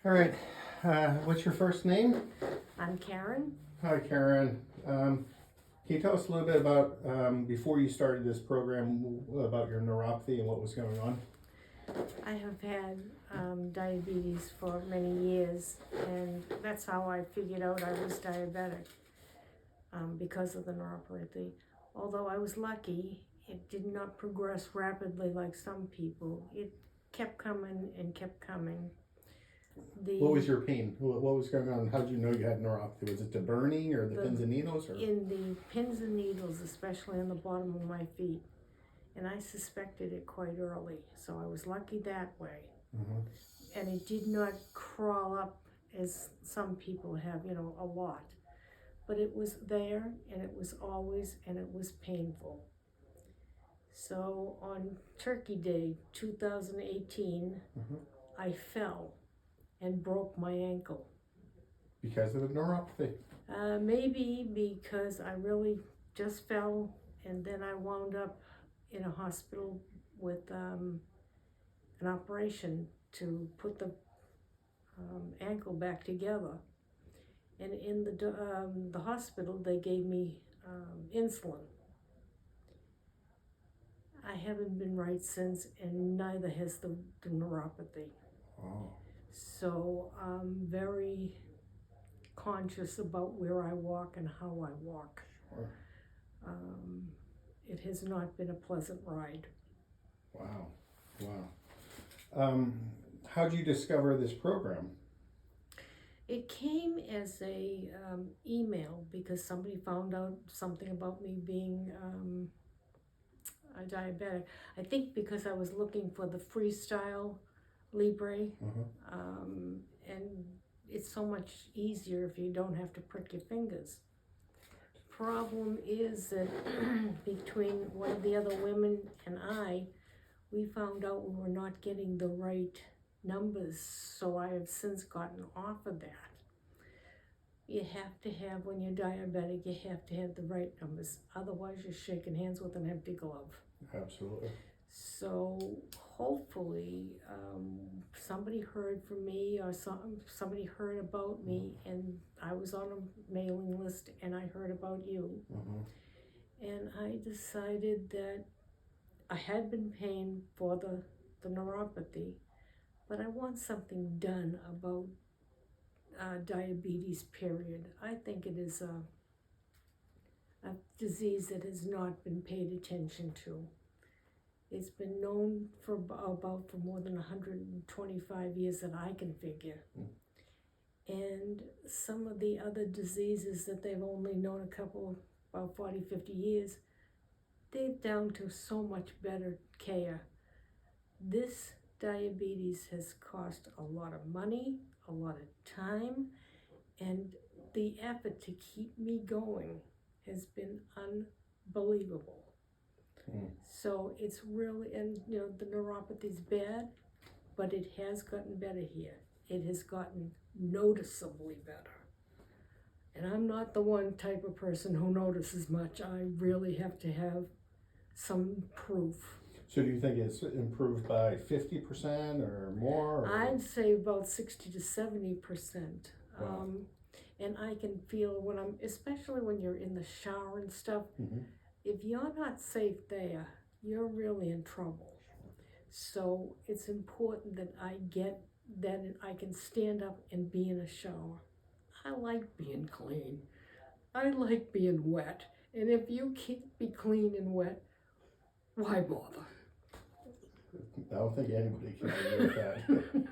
All right. What's your first name? I'm Karen. Hi, Karen. Can you tell us a little bit about before you started this program about your neuropathy and what was going on? I have had diabetes for many years, and that's how I figured out I was diabetic because of the neuropathy. Although I was lucky, it did not progress rapidly like some people. It kept coming and kept coming. What was your pain? What was going on? How did you know you had neuropathy? Was it the burning or the The pins and needles? Or in the pins and needles, especially on the bottom of my feet, and I suspected it quite early, so I was lucky that way. Mhm. And it did not crawl up as some people have, a lot. But it was there, and it was always, and it was painful. So on Turkey Day 2018, Mhm. I fell and broke my ankle. Because of the neuropathy. Maybe because I really just fell, and then I wound up in a hospital with an operation to put the ankle back together. And in the hospital, they gave me insulin. I haven't been right since, and neither has the neuropathy. Oh. So I'm very conscious about where I walk and how I walk. Sure. Um, it has not been a pleasant ride. Wow. Wow. How did you discover this program? It came as a email because somebody found out something about me being a diabetic. I think because I was looking for the freestyle Libre, Uh-huh. and it's so much easier if you don't have to prick your fingers. Problem is that between one of the other women and I, we found out we were not getting the right numbers, so I have since gotten off of that. You have to have, when you're diabetic, you have to have the right numbers. Otherwise, you're shaking hands with an empty glove. Absolutely. So hopefully somebody heard from me, or somebody heard about me, and I was on a mailing list and I heard about you. Uh-huh. And I decided that I had been paying for the neuropathy, but I want something done about diabetes, period. I think it is a disease that has not been paid attention to. It's been known for about for more than 125 years that I can figure. Mm. And some of the other diseases that they've only known about 40, 50 years, they're down to so much better care. This diabetes has cost a lot of money, a lot of time, and the effort to keep me going has been unbelievable. Mm. So it's really, and the neuropathy's bad, but it has gotten better here. It has gotten noticeably better. And I'm not the one type of person who notices much. I really have to have some proof. So do you think it's improved by 50% or more? Or? I'd say about 60 to 70%. Wow. And I can feel especially when you're in the shower and stuff, Mm-hmm. if you're not safe there, you're really in trouble. So it's important that I can stand up and be in a shower. I like being clean. I like being wet. And if you can't be clean and wet, why bother? I don't think anybody can agree with that.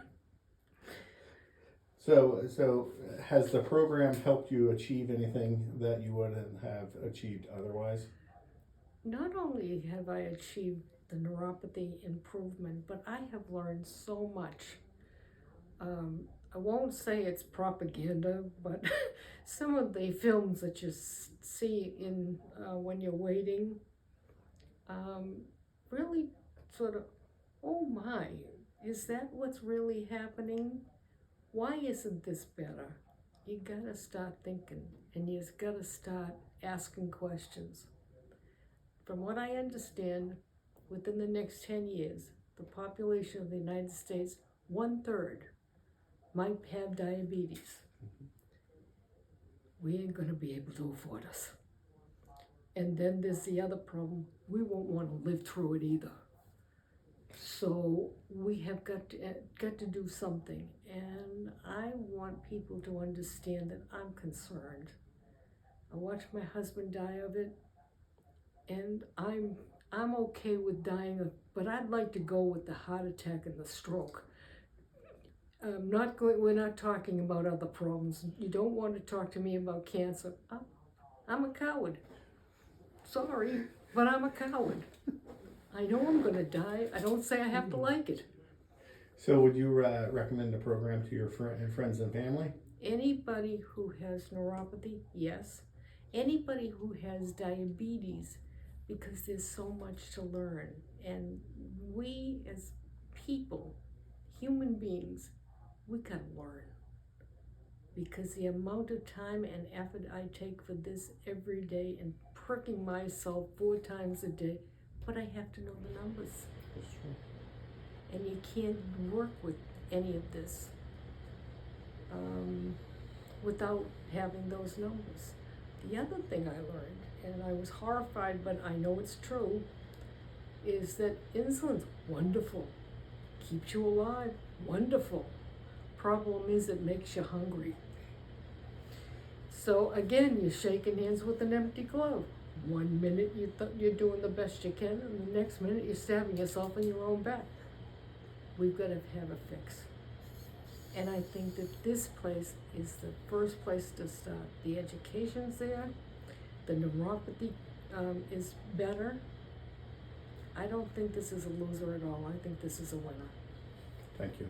So has the program helped you achieve anything that you wouldn't have achieved otherwise? Not only have I achieved the neuropathy improvement, but I have learned so much. I won't say it's propaganda, but some of the films that you see in when you're waiting, really sort of, oh my, is that what's really happening? Why isn't this better? You gotta start thinking, and you gotta start asking questions. From what I understand, within the next 10 years, the population of the United States, 1/3, might have diabetes. We ain't gonna be able to afford us. And then there's the other problem, we won't want to live through it either. So we have got to do something, and I want people to understand that I'm concerned. I watched my husband die of it, and I'm okay with dying of, but I'd like to go with the heart attack and the stroke. We're not talking about other problems. You don't want to talk to me about cancer. I'm a coward. Sorry, but I'm a coward. I know I'm gonna die. I don't say I have to like it. So would you recommend the program to your friends and family? Anybody who has neuropathy, yes. Anybody who has diabetes, because there's so much to learn. And we as people, human beings, we gotta learn. Because the amount of time and effort I take for this every day and pricking myself 4 times a day, but I have to know the numbers. That's true. And you can't work with any of this without having those numbers. The other thing I learned, and I was horrified, but I know it's true, is that insulin's wonderful. Keeps you alive, wonderful. Problem is it makes you hungry. So again, you're shaking hands with an empty glove. 1 minute you're doing the best you can, and the next minute you're stabbing yourself in your own back. We've got to have a fix. And I think that this place is the first place to start. The education's there, the neuropathy is better. I don't think this is a loser at all. I think this is a winner. Thank you.